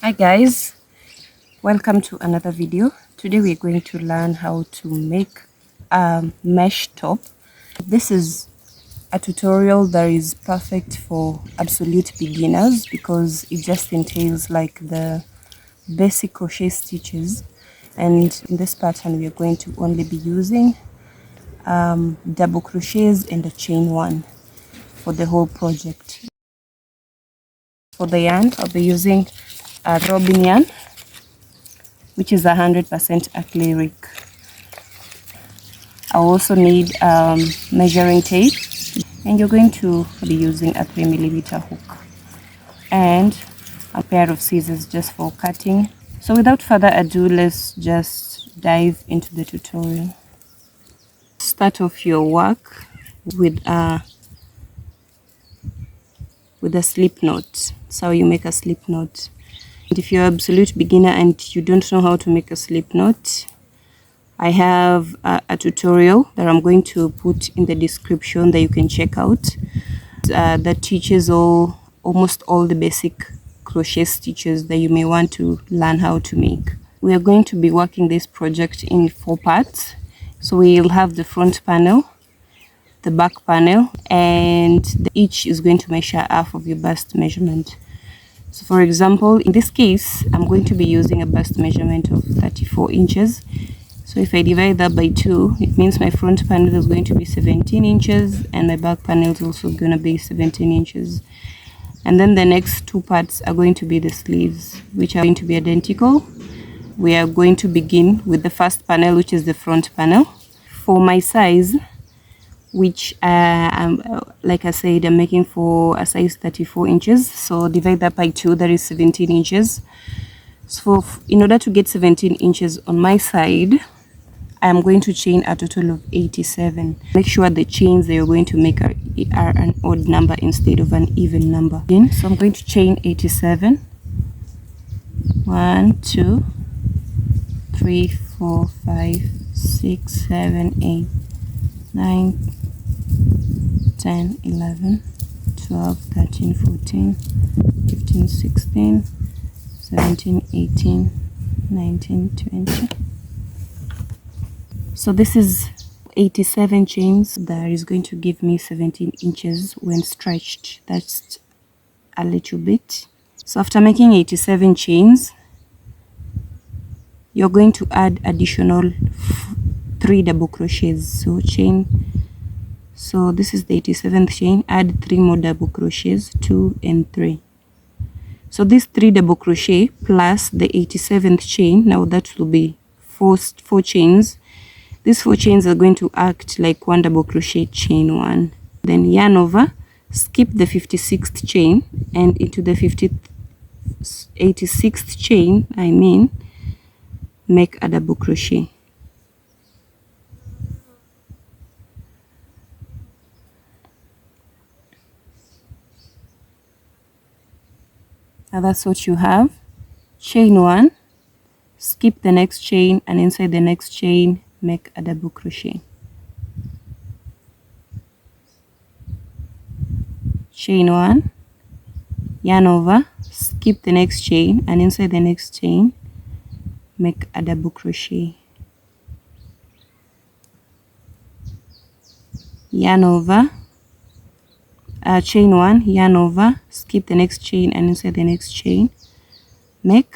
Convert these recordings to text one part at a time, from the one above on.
Hi guys, welcome to another video. Today we're going to learn how to make a mesh top. This is a tutorial that is perfect for absolute beginners because it just entails like the basic crochet stitches, and in this pattern we are going to only be using double crochets and a chain one for the whole project. For the yarn, I'll be using a robin yarn, which is 100% acrylic. I also need measuring tape, and you're going to be using a 3mm hook and a pair of scissors just for cutting. So without further ado, let's just dive into the tutorial. Start off your work with a slip knot. So you make a slip knot. And if you're an absolute beginner and you don't know how to make a slip knot, I have a tutorial that I'm going to put in the description that you can check out that teaches almost all the basic crochet stitches that you may want to learn how to make. We are going to be working this project in 4 parts. So we'll have the front panel, the back panel, and each is going to measure half of your bust measurement. So for example, in this case, I'm going to be using a bust measurement of 34 inches. So if I divide that by 2, it means my front panel is going to be 17 inches and my back panel is also going to be 17 inches. And then the next 2 parts are going to be the sleeves, which are going to be identical. We are going to begin with the first panel, which is the front panel. For my size, which like I said, I'm making for a size 34 inches. So divide that by 2, that is 17 inches. So in order to get 17 inches on my side, I'm going to chain a total of 87. Make sure the chains that you're going to make are an odd number instead of an even number. So I'm going to chain 87. 1, 2, 3, 4, 5, 6, 7, 8, 9, 10, 11, 12, 13, 14, 15, 16, 17, 18, 19, 20. So this is 87 chains. That is going to give me 17 inches when stretched. That's a little bit. So after making 87 chains, you're going to add additional 3 double crochets. So this is the 87th chain. Add 3 more double crochets, 2 and 3. So this 3 double crochet plus the 87th chain, now that will be 4 chains. These 4 chains are going to act like 1 double crochet, chain 1. Then yarn over, skip the 56th chain, and into the 86th chain, make a double crochet. Now that's what you have. Chain 1, skip the next chain, and inside the next chain make a double crochet. Chain 1, yarn over, skip the next chain, and inside the next chain make a double crochet. Yarn over, chain 1, yarn over, skip the next chain, and inside the next chain make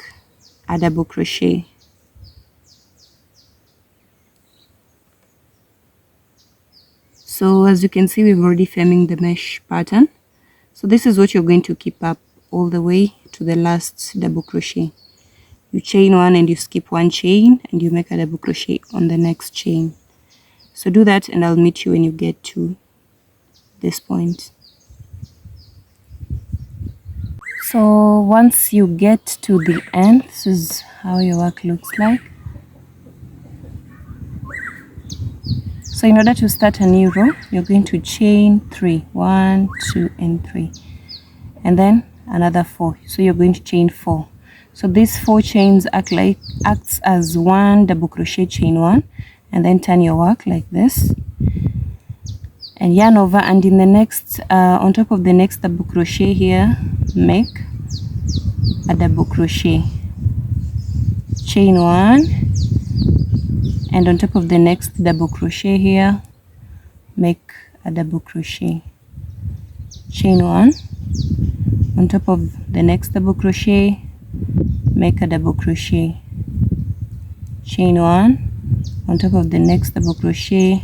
a double crochet. So as you can see, we've already filming the mesh pattern. So this is what you're going to keep up all the way to the last double crochet. You chain 1 and you skip 1 chain and you make a double crochet on the next chain. So do that and I'll meet you when you get to this point. So once you get to the end, this is how your work looks like. So in order to start a new row, you're going to chain 3, 1, 2, and 3, and then another 4. So you're going to chain 4. So these 4 chains acts as 1 double crochet, chain 1, and then turn your work like this, and yarn over, and in the next on top of the next double crochet here, make a double crochet, chain 1, and on top of the next double crochet here, make a double crochet, chain 1, on top of the next double crochet, make a double crochet, chain 1, on top of the next double crochet,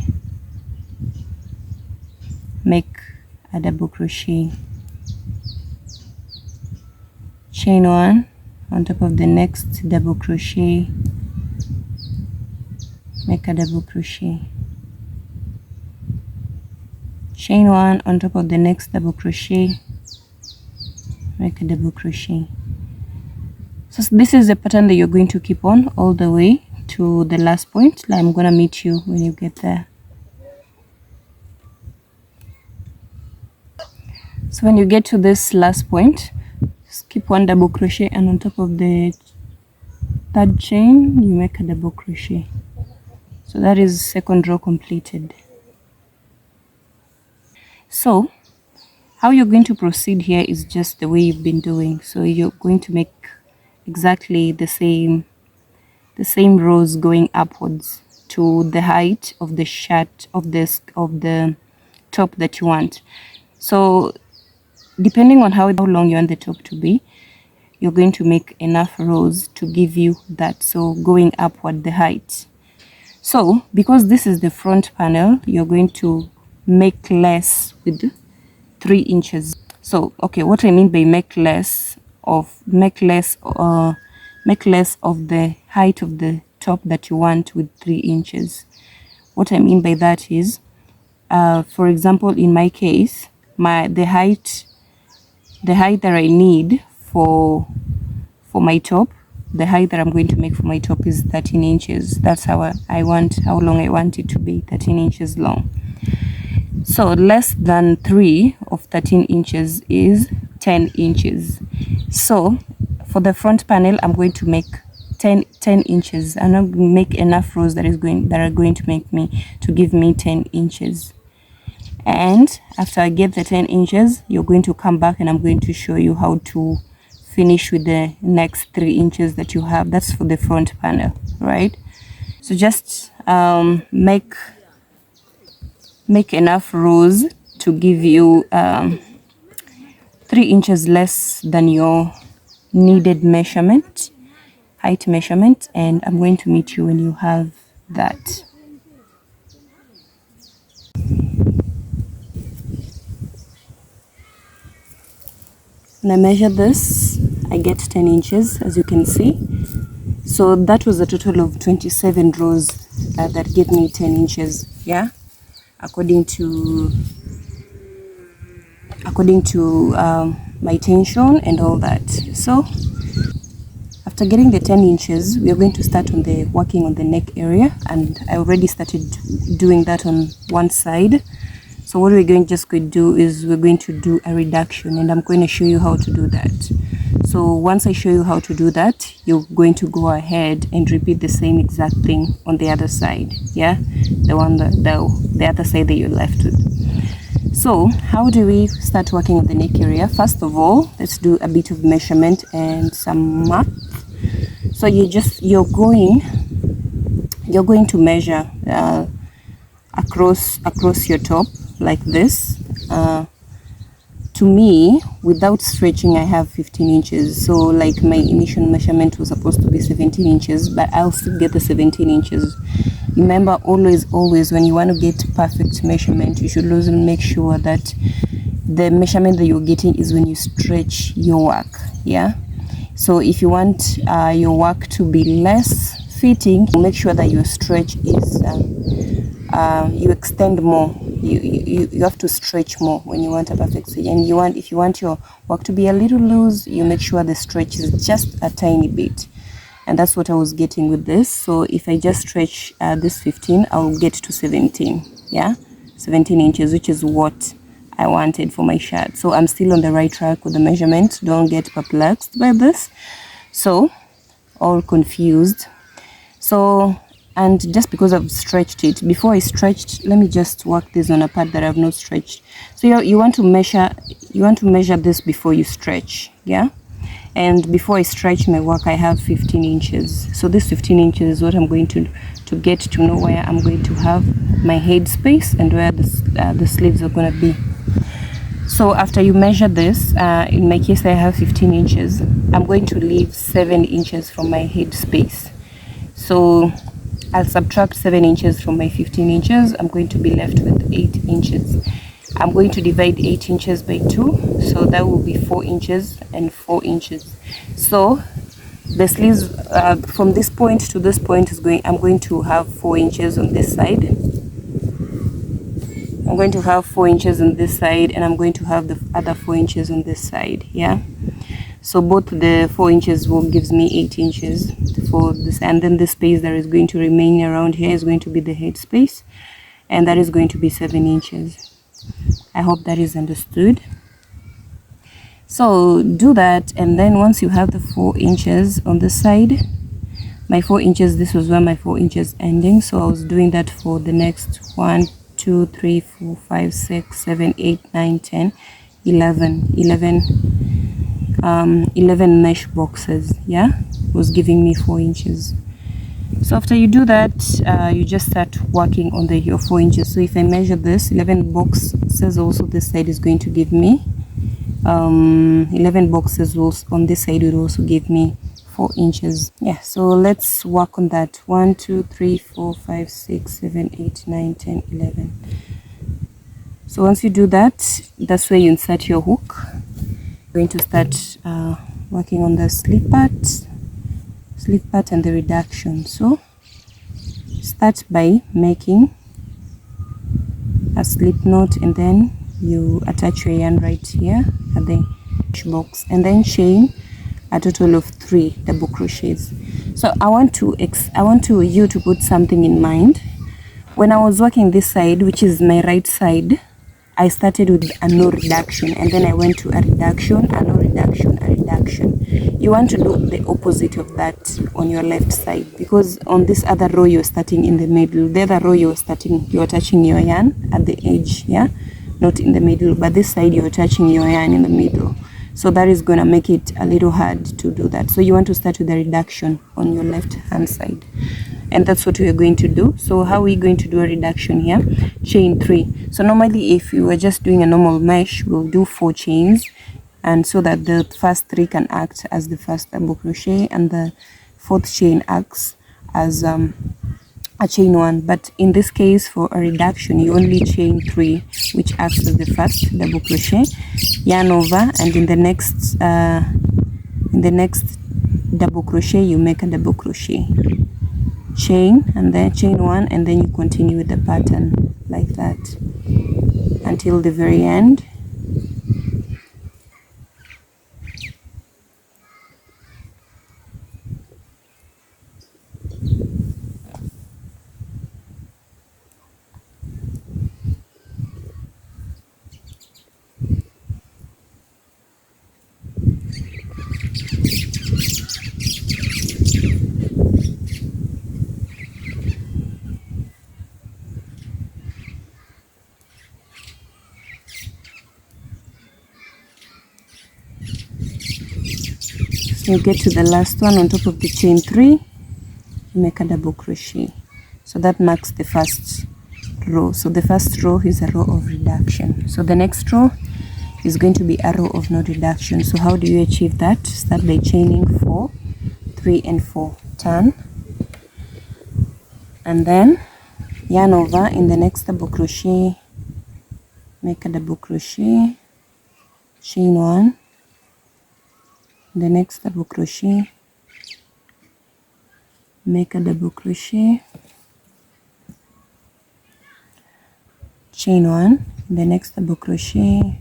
make a double crochet, chain 1, on top of the next double crochet, make a double crochet, chain 1, on top of the next double crochet, make a double crochet. So this is the pattern that you're going to keep on all the way to the last point. I'm gonna meet you when you get there. So when you get to this last point, skip 1 double crochet, and on top of the 3rd chain you make a double crochet. So that is 2nd row completed. So how you're going to proceed here is just the way you've been doing. So you're going to make exactly the same rows going upwards to the height of the shirt of the top that you want. So depending on how long you want the top to be, you're going to make enough rows to give you that, so going upward the height. So because this is the front panel, you're going to make less with 3 inches. So okay, what I mean by make less of the height of the top that you want with 3 inches. What I mean by that is, for example, in my case, the height that I need for my top, the height that I'm going to make for my top is 13 inches. That's how long I want it to be, 13 inches long. So less than 3 of 13 inches is 10 inches. So for the front panel, I'm going to make 10 inches, and I'm going to make enough rows that are going to give me 10 inches. And after I get the 10 inches, you're going to come back and I'm going to show you how to finish with the next 3 inches that you have. That's for the front panel, right? So just make enough rows to give you 3 inches less than your needed measurement, height measurement, and I'm going to meet you when you have that. When I measure this, I get 10 inches, as you can see. So that was a total of 27 rows that gave me 10 inches, yeah, according to my tension and all that. So after getting the 10 inches, we are going to start working on the neck area, and I already started doing that on one side. So what we're going to do is we're going to do a reduction, and I'm going to show you how to do that. So once I show you how to do that, you're going to go ahead and repeat the same exact thing on the other side, yeah, the other side that you're left with. So how do we start working on the neck area? First of all, let's do a bit of measurement and some math. So you're going to measure across your top like this. To me, without stretching, I have 15 inches. So like my initial measurement was supposed to be 17 inches, but I'll still get the 17 inches. Remember, always when you want to get perfect measurement, you should also make sure that the measurement that you're getting is when you stretch your work, yeah. So if you want your work to be less fitting, make sure that your stretch is you extend more. You have to stretch more when you want a perfect stitch. And if you want your work to be a little loose, you make sure the stretch is just a tiny bit. And that's what I was getting with this. So if I just stretch this 15, I'll get to 17, yeah, 17 inches, which is what I wanted for my shirt. So I'm still on the right track with the measurement. Don't get perplexed by this, so all confused. So, and just because I've stretched it, before I stretched, let me just work this on a part that I've not stretched. So you want to measure this before you stretch, yeah. and before I stretch my work I have 15 inches. So this 15 inches is what I'm going to get to know where I'm going to have my head space and where the sleeves are going to be. So after you measure this, in my case I have 15 inches, I'm going to leave 7 inches from my head space. So I'll subtract 7 inches from my 15 inches. I'm going to be left with 8 inches. I'm going to divide 8 inches by 2, so that will be 4 inches and 4 inches. So the sleeves from this point to this point I'm going to have 4 inches on this side. I'm going to have 4 inches on this side, and I'm going to have the other 4 inches on this side. Yeah, so both the 4 inches will gives me 8 inches for this, and then the space that is going to remain around here is going to be the head space, and that is going to be 7 inches. I hope that is understood. So do that, and then once you have the 4 inches on the side, my 4 inches, this was where my 4 inches ending. So I was doing that for the next 1 2 3 4 5 6 7 8 9 10 11 mesh boxes. Yeah, it was giving me 4 inches. So after you do that, you just start working on your 4 inches. So if I measure this, 11 boxes also this side is going to give me 11 boxes on this side will also give me 4 inches. Yeah, so let's work on that. 1 2 3 4 5 6 7 8 9 10 11. So once you do that, that's where you insert your hook. You're going to start working on the slip part and the reduction. So start by making a slip knot, and then you attach your yarn right here at the box, and then chain a total of 3 double crochets. So I want you to put something in mind. When I was working this side, which is my right side, I started with a no reduction, and then I went to a reduction, a no reduction, a reduction. You want to do the opposite of that on your left side, because on this other row you're starting in the middle. The other row you're attaching your yarn at the edge, yeah, not in the middle, but this side you're attaching your yarn in the middle. So that is going to make it a little hard to do that. So you want to start with the reduction on your left hand side, and that's what we are going to do. So how are we going to do a reduction here? Chain 3. So normally if you were just doing a normal mesh, we'll do 4 chains, and so that the first 3 can act as the first double crochet, and the 4th chain acts as a chain 1. But in this case, for a reduction, you only chain 3, which acts as the first double crochet, yarn over, and in the next double crochet you make a double crochet, chain, and then chain 1, and then you continue with the pattern like that until the very end. You get to the last one on top of the chain 3, you make a double crochet. So that marks the first row. So the first row is a row of reduction. So the next row is going to be a row of no reduction. So how do you achieve that? Start by chaining 4, 3 and 4, turn, and then yarn over. In the next double crochet, make a double crochet, chain 1, the next double crochet, make a double crochet, chain 1, the next double crochet,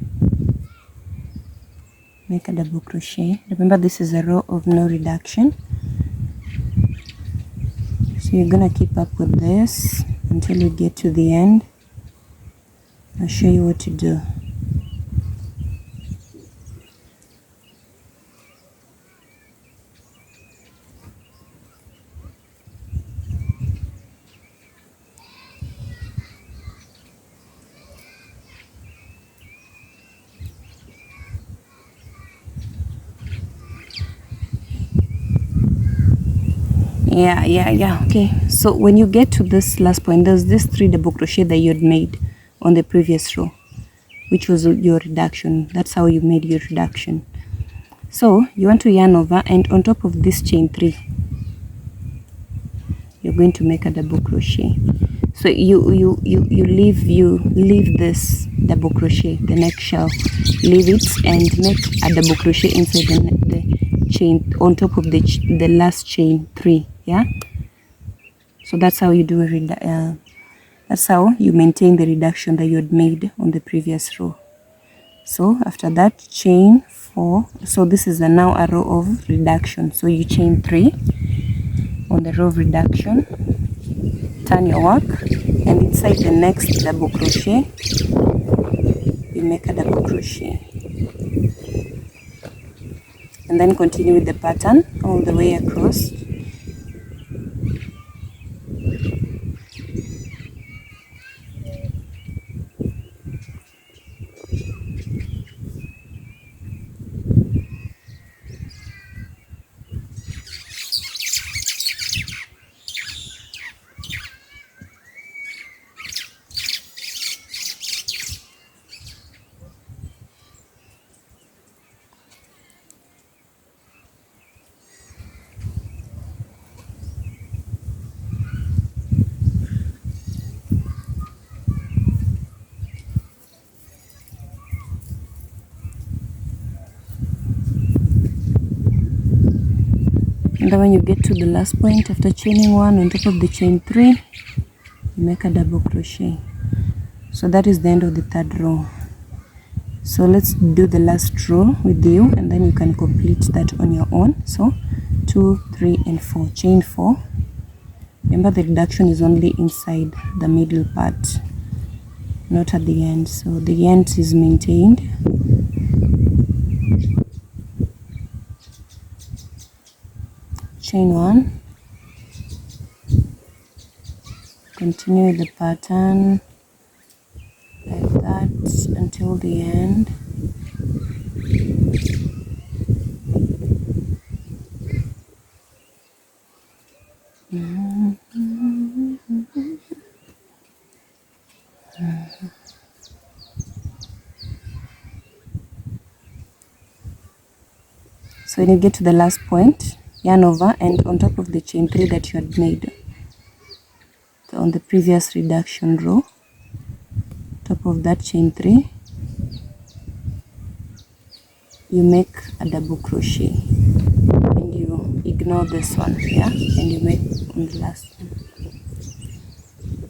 make a double crochet. Remember, this is a row of no reduction, so you're gonna keep up with this until you get to the end. I'll show you what to do. Yeah. Okay, so when you get to this last point, there's this 3 double crochet that you had made on the previous row, which was your reduction. That's how you made your reduction. So you want to yarn over, and on top of this chain 3, you're going to make a double crochet. So you leave this double crochet, the next shell, leave it and make a double crochet inside the chain on top of the last chain 3. Yeah, so that's how you do that's how you maintain the reduction that you had made on the previous row. So after that, chain 4. So this is now a row of reduction, so you chain 3 on the row of reduction, turn your work, and inside the next double crochet you make a double crochet, and then continue with the pattern all the way across. And then when you get to the last point, after chaining 1 on top of the chain 3, you make a double crochet. So that is the end of the 3rd row. So let's do the last row with you, and then you can complete that on your own. So 2, 3, and 4, chain 4. Remember, the reduction is only inside the middle part, not at the end. So the end is maintained. Chain 1, continue the pattern like that until the end. So when you get to the last point, yarn over, and on top of the chain 3 that you had made on the previous reduction row, top of that chain 3, you make a double crochet, and you ignore this one, yeah, and you make on the last one.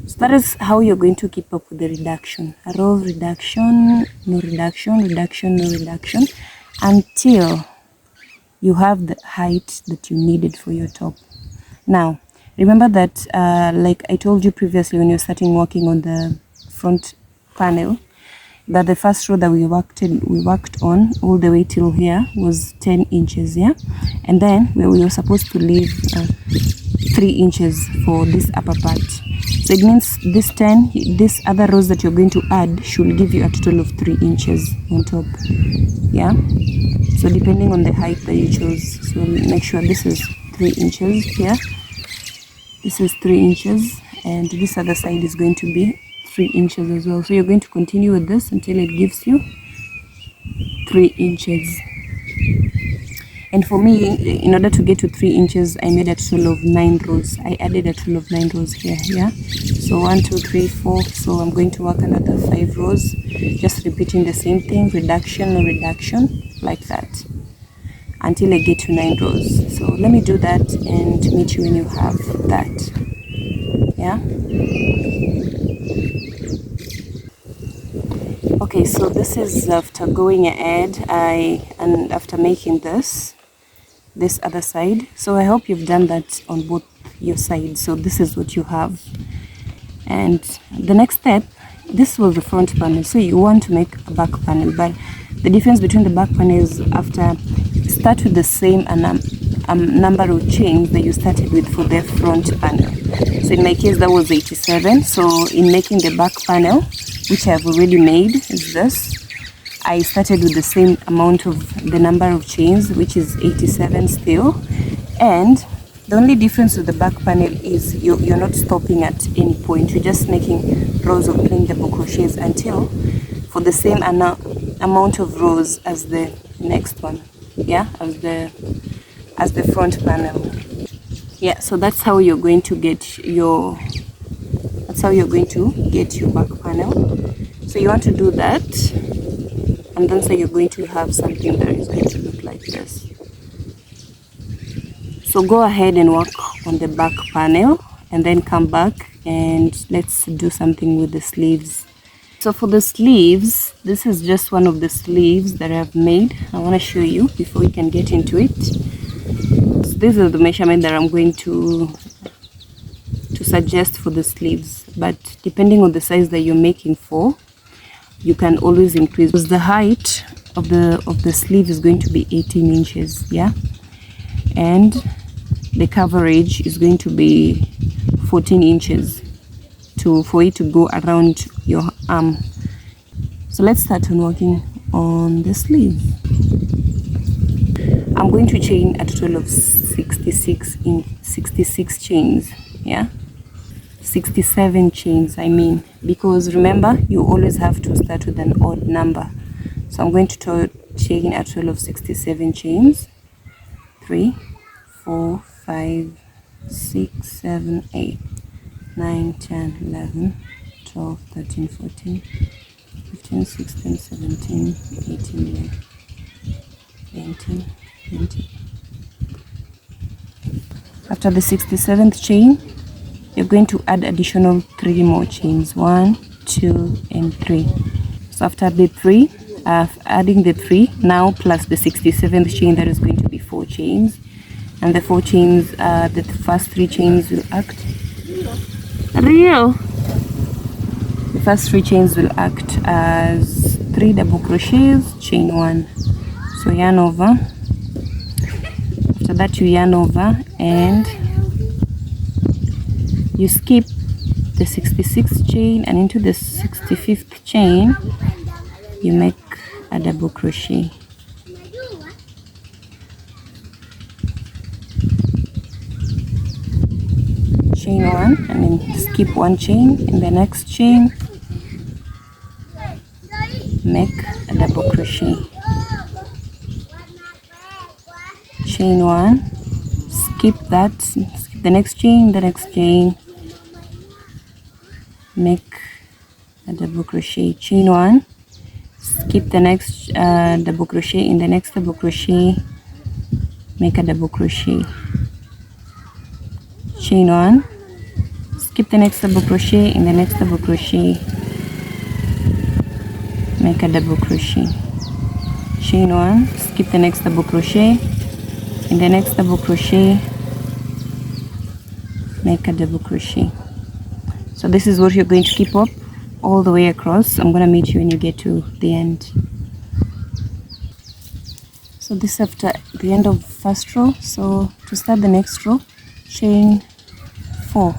So that is how you're going to keep up with the reduction. A row of reduction, no reduction, reduction, no reduction, until you have the height that you needed for your top. Now remember that like I told you previously when you're starting working on the front panel, that the first row that we worked on all the way till here was 10 inches, yeah, and then we were supposed to leave 3 inches for this upper part. So it means this 10, this other rows that you're going to add should give you a total of 3 inches on top, yeah. So depending on the height that you chose, so make sure this is 3 inches here, this is 3 inches, and this other side is going to be 3 inches as well. So you're going to continue with this until it gives you 3 inches. And for me, in order to get to 3 inches, I made a total of 9 rows. I added a total of 9 rows here, yeah. So 1, 2, 3, 4. So I'm going to work another 5 rows, just repeating the same thing, reduction or reduction, like that, until I get to 9 rows. So let me do that and meet you when you have that, yeah. Okay, so this is after going ahead and after making this other side. So I hope you've done that on both your sides. So this is what you have, and the next step, this was the front panel, so you want to make a back panel, but the difference between the back panel is after start with the same number of chains that you started with for the front panel. So in my case that was 87. So in making the back panel, which I have already made, is this, I started with the same amount of the number of chains, which is 87 still, and The only difference with the back panel is you're not stopping at any point. You're just making rows of plain double crochets until for the same amount of rows as the next one, yeah, as the front panel. Yeah, so that's how you're going to get your back panel. So you want to do that, and then you're going to have something that is going to look like this. So go ahead and work on the back panel and then come back and let's do something with the sleeves. So for the sleeves, this is just one of the sleeves that I've made. I want to show you before we can get into it. So this is the measurement that I'm going to suggest for the sleeves, but depending on the size that you're making for, you can always increase, because the height of the sleeve is going to be 18 inches, yeah, and the coverage is going to be 14 inches for it to go around your arm. So let's start on working on the sleeve. I'm going to chain a total of 66 chains, yeah, 67 chains I mean, because remember you always have to start with an odd number. So I'm going to chain a total of 67 chains. 3, 4, 5, 6, 7, 8, 9, 10, 11, 12, 13, 14, 15, 16, 17, 18, 19, 20. After the 67th chain, you're going to add additional 3 more chains, 1, 2, and 3. So after the 3, adding the 3 now plus the 67th chain, that is going to be 4 chains, and the 4 chains, the first 3 chains will act the first 3 chains will act as 3 double crochets, chain 1. So yarn over. After that you yarn over and you skip the 66th chain, and into the 65th chain you make a double crochet. Chain 1 and then skip 1 chain. In the next chain make a double crochet. Chain 1, skip the next chain, make a double crochet. Chain 1, skip the next double crochet. In the next double crochet make a double crochet. Chain 1, skip the next double crochet. In the next double crochet make a double crochet. Chain 1, skip the next double crochet. In the next double crochet make a double crochet. So this is what you're going to keep up all the way across. I'm going to meet you when you get to the end. So this is after the end of first row. So to start the next row, chain 4.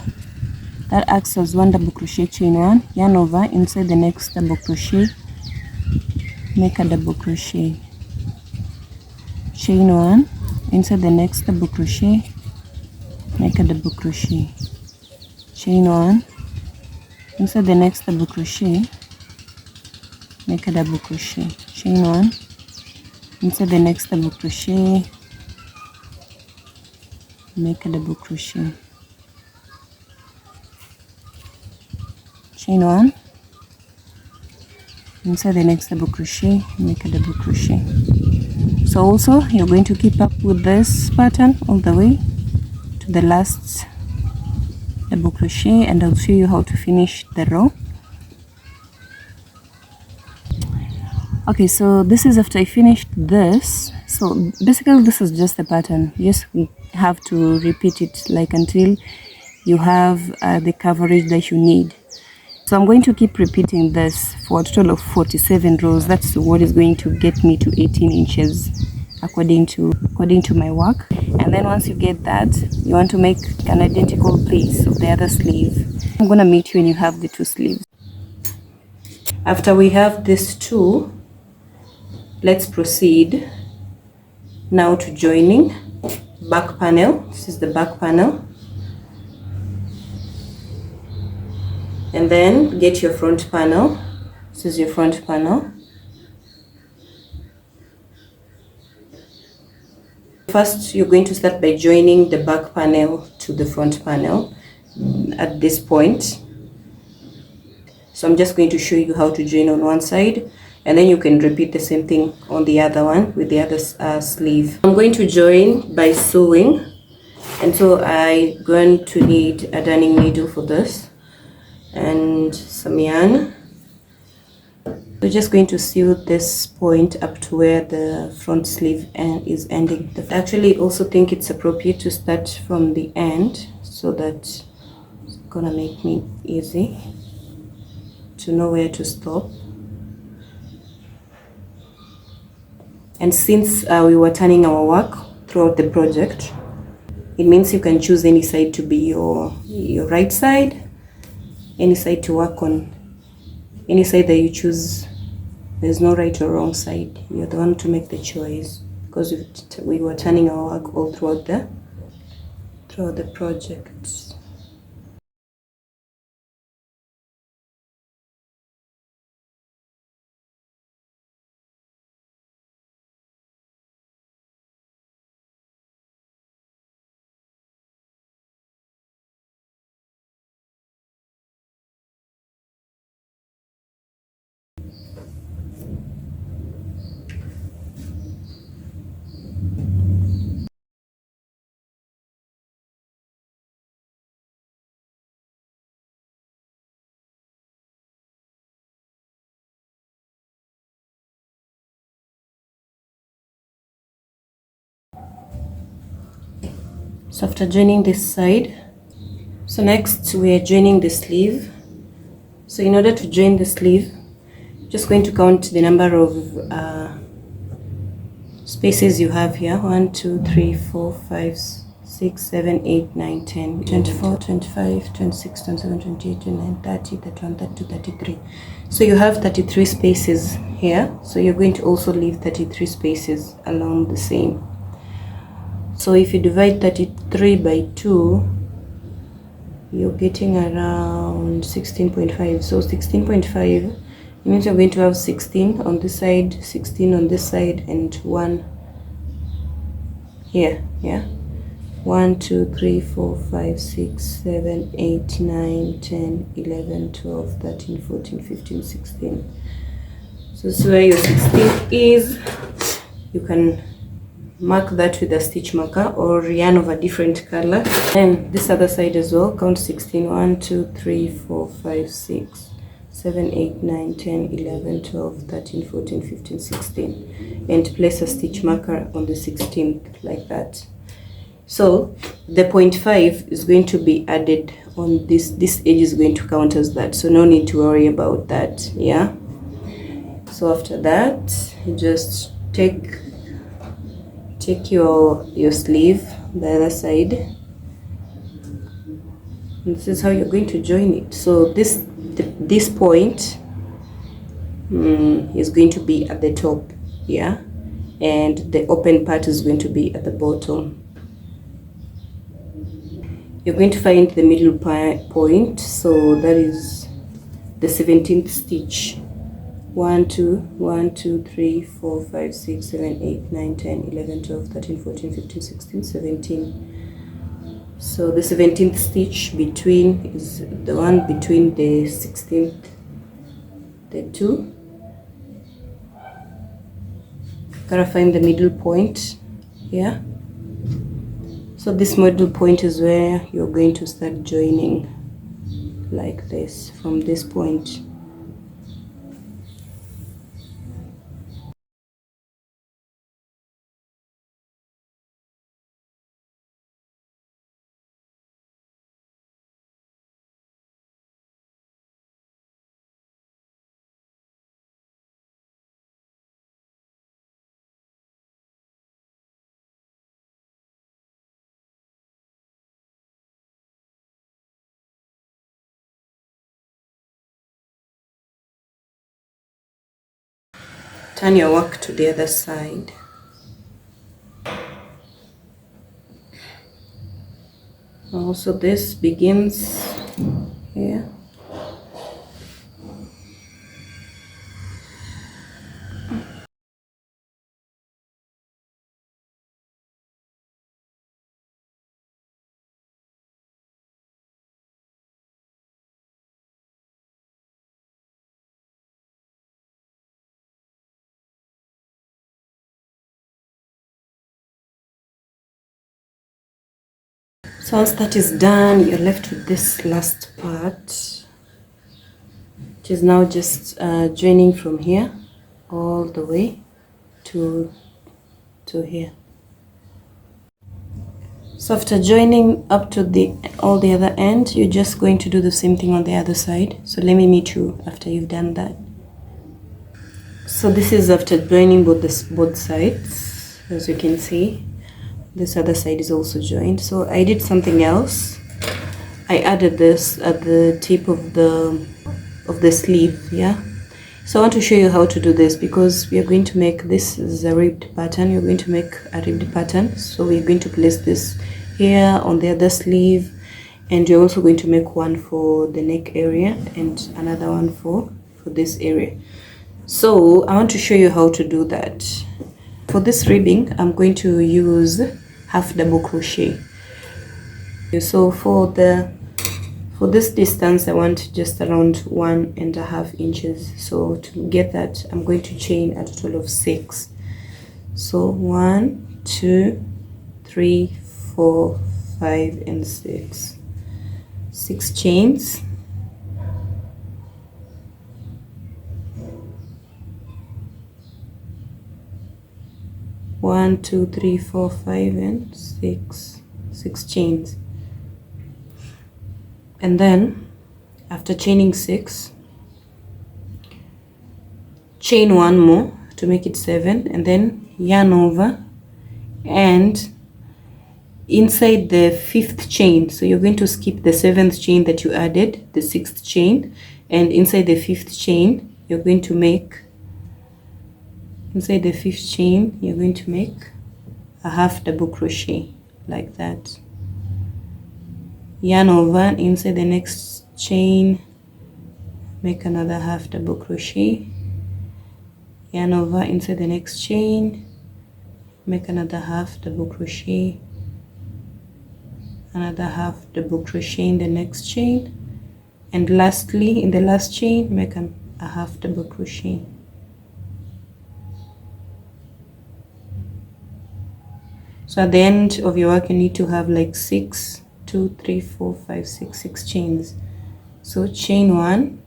That acts as 1 double crochet, chain 1, yarn over, inside the next double crochet make a double crochet. Chain 1, inside the next double crochet make a double crochet. Chain 1, inside the next double crochet make a double crochet. Chain 1, inside the next double crochet make a double crochet. Chain 1, inside the next double crochet make a double crochet. So also you're going to keep up with this pattern all the way to the last double crochet, and I'll show you how to finish the row. Okay, so this is after I finished this. So basically this is just a pattern. Yes, we have to repeat it like until you have the coverage that you need. So I'm going to keep repeating this for a total of 47 rows. That's what is going to get me to 18 inches according to my work. And then once you get that, you want to make an identical piece of the other sleeve. I'm going to meet you when you have the 2 sleeves. After we have these 2, let's proceed now to joining back panel. This is the back panel. And then get your front panel. This is your front panel. First, you're going to start by joining the back panel to the front panel at this point. So I'm just going to show you how to join on one side, and then you can repeat the same thing on the other one with the other sleeve. I'm going to join by sewing, and so I'm going to need a darning needle for this and some yarn. We're just going to sew this point up to where the front sleeve is ending. I actually also think it's appropriate to start from the end, so that it's gonna make me easy to know where to stop. And since we were turning our work throughout the project, it means you can choose any side to be your right side, any side to work on, any side that you choose. There's no right or wrong side. You're the one to make the choice, because we were turning our work all throughout the project. So after joining this side, so next we are joining the sleeve. So in order to join the sleeve, just going to count the number of spaces you have here. 1 2 3 4 5 6 7 8 9 10 24 25 26 27 28 29 30 31 32 33. So you have 33 spaces here, so you're going to also leave 33 spaces along the same. So if you divide 33 by 2, you're getting around 16.5. So 16.5 means you're going to have 16 on this side, 16 on this side, and 1 here. Yeah, 1 2 3 4 5 6 7 8 9 10 11 12 13 14 15 16. So this is where your 16 is. You can mark that with a stitch marker or yarn of a different color. And this other side as well, count 16. 1 2 3 4 5 6 7 8 9 10 11 12 13 14 15 16, and place a stitch marker on the 16th like that. So the 0.5 is going to be added on this edge, is going to count as that, so no need to worry about that. Yeah, so after that, you just take your sleeve, the other side, and this is how you're going to join it. So this point is going to be at the top, yeah, and the open part is going to be at the bottom. You're going to find the middle point, so that is the 17th stitch. 1 2 1 2 3 4 5 6 7 8 9 10 11 12 13 14 15 16 17. So the 17th stitch between is the one between the 16th, the 2. Gotta find the middle point here. So this middle point is where you're going to start joining, like this, from this point. Turn your work to the other side. Also this begins here. So once that is done, you're left with this last part, which is now just joining from here all the way to here. So after joining up to all the other end, you're just going to do the same thing on the other side. So let me meet you after you've done that. So this is after joining both sides. As you can see, this other side is also joined. So I did something else. I added this at the tip of the sleeve. Yeah. So I want to show you how to do this, because we are going to make this is a ribbed pattern. You're going to make a ribbed pattern. So we're going to place this here on the other sleeve, and you're also going to make one for the neck area and another one for this area. So I want to show you how to do that. For this ribbing, I'm going to use half double crochet. So for this distance, I want just around 1.5 inches. So to get that, I'm going to chain a total of 6. So 1, 2, 3, 4, 5, and 6. 6 chains. One, 2, 3, 4, 5, and 6. 6 chains. And then after chaining 6, chain 1 more to make it 7, and then yarn over, and inside the 5th chain, so you're going to skip the 7th chain that you added, the 6th chain, and inside the 5th chain you're going to make a half double crochet like that. Yarn over, inside the next chain make another half double crochet, yarn over, inside the next chain make another half double crochet, another half double crochet in the next chain, and lastly in the last chain make a half double crochet. So at the end of your work you need to have like 6, 2, 3, 4, 5, 6 chains. So chain 1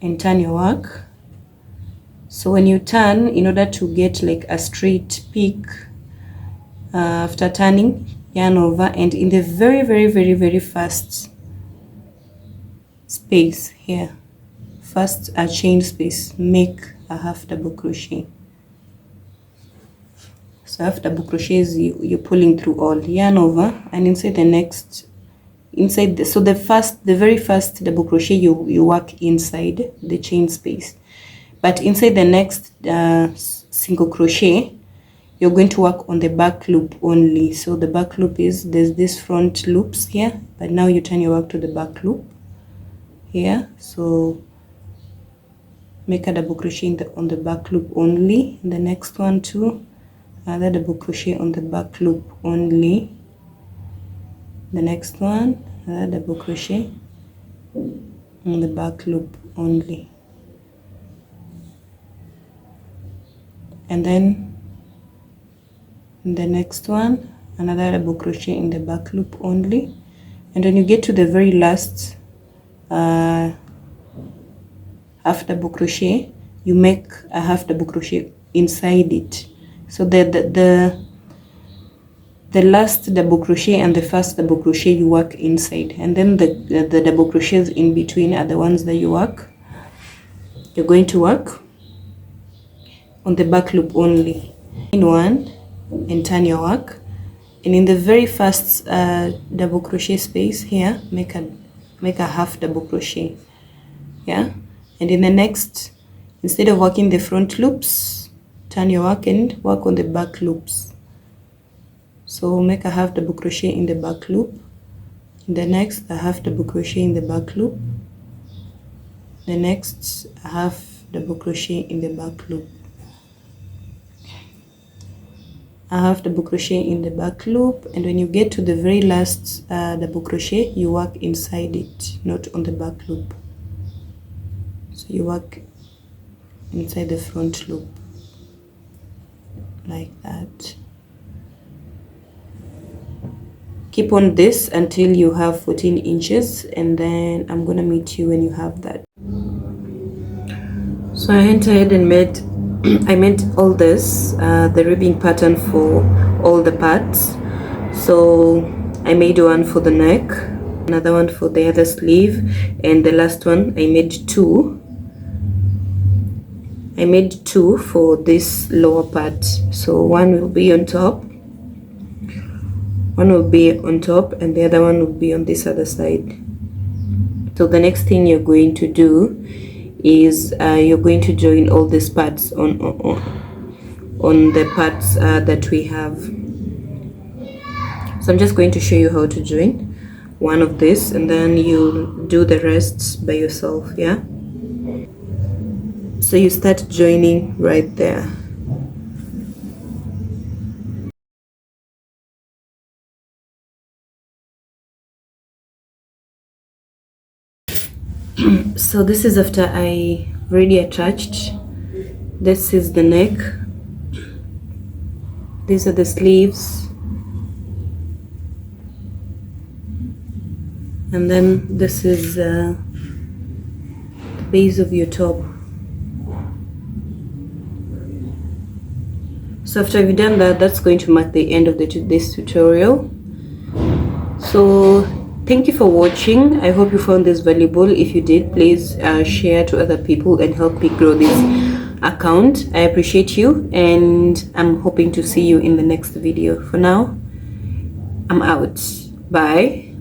and turn your work. So when you turn, in order to get like a straight peak, after turning, yarn over, and in the very first space here, first a chain space, make a half double crochet. So half double crochets, you're pulling through all, yarn over, and inside the next, the very first double crochet you work inside the chain space, but inside the next single crochet you're going to work on the back loop only. So the back loop is, there's this front loops here, but now you turn your work to the back loop here. So make a double crochet on the back loop only. The next one too, another double crochet on the back loop only. The next one, another double crochet on the back loop only. And then the next one, another double crochet in the back loop only. And when you get to the very last half double crochet, you make a half double crochet inside it. So the last double crochet and the first double crochet you work inside, and then the double crochets in between are the ones that you're going to work on the back loop only. In one and turn your work, and in the very first double crochet space here make a half double crochet, yeah. And in the next, instead of working the front loops, turn your work and work on the back loops. So make a half double crochet in the back loop, In the next, a half double crochet in the back loop. The next, a half double crochet in the back loop. A half double crochet in the back loop, and when you get to the very last double crochet, you work inside it, not on the back loop. So you work inside the front loop like that. Keep on this until you have 14 inches, and then I'm gonna meet you when you have that. So I went ahead and made I made all this, the ribbing pattern for all the parts. So I made one for the neck, another one for the other sleeve, and the last one I made two. I made two for this lower part. So one will be on top, one will be on top, and the other one will be on this other side. So the next thing you're going to do is you're going to join all these parts on the parts that we have. So I'm just going to show you how to join one of this, and then you do the rest by yourself. Yeah, so you start joining right there. So this is after I already attached. This is the neck, these are the sleeves, and then this is the base of your top. So after you've done that, that's going to mark the end of this tutorial. So thank you for watching. I hope you found this valuable. If you did, please share to other people and help me grow this account. I appreciate you, and I'm hoping to see you in the next video. For now, I'm out. Bye.